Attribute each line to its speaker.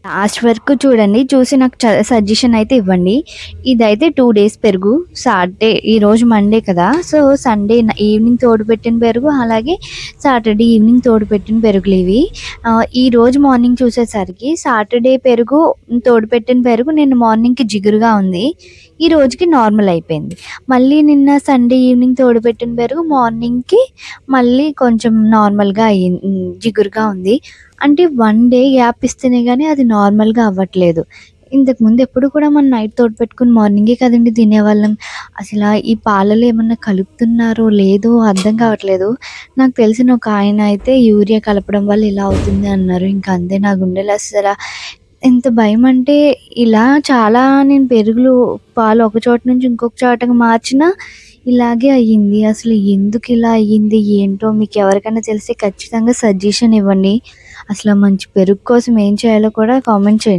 Speaker 1: Last వరకు చూడండి. చూసి నాకు సజెషన్ అయితే ఇవ్వండి. ఇదైతే 2 డేస్ పెరుగు. సాటర్డే ఈరోజు మండే కదా! సో, సండే ఈవినింగ్ తోడుపెట్టిన పెరుగు, అలాగే సాటర్డే ఈవినింగ్ తోడుపెట్టిన పెరుగులివి. ఈరోజు మార్నింగ్ చూసేసరికి సాటర్డే పెరుగు, తోడుపెట్టిన పెరుగు నిన్న మార్నింగ్‌కి జిగురుగా ఉంది. ఈ రోజుకి నార్మల్ అయిపోయింది. మళ్ళీ నిన్న సండే ఈవినింగ్ తోడుపెట్టిన పెరుగు మార్నింగ్‌కి మళ్ళీ కొంచెం నార్మల్‌గా జిగురుగా ఉంది. అంటే 1 డే గ్యాప్ ఇస్తేనే గాని అది నార్మల్‌గా అవ్వట్లేదు. ఇంతకుముందు ఎప్పుడు కూడా మనం నైట్ తోడుపెట్టుకొని మార్నింగే కదండీ తినేవాళ్ళం. ఈ పాలలో ఏమన్నా కలుపుతున్నారో లేదో అర్థం కావట్లేదు. నాకు తెలిసిన ఒక ఆయన అయితే యూరియా కలపడం వల్ల ఇలా అవుతుంది అన్నారు. ఇంక అంతే నా గుండెలో ఎంత భయమంటే ఇలా చాలా నేను పెరుగులు, పాలు ఒక చోట నుంచి ఇంకొక చోటకి మార్చినా ఇలాగే అయ్యింది. అసలు ఎందుకిలా అయ్యింది? ఏంటో మీకెవరికైనా తెలిస్తే ఖచ్చితంగా సజెషన్ ఇవ్వండి. మంచి పెరుగు కోసం ఏం చేయాలో కూడా కామెంట్ చేయండి.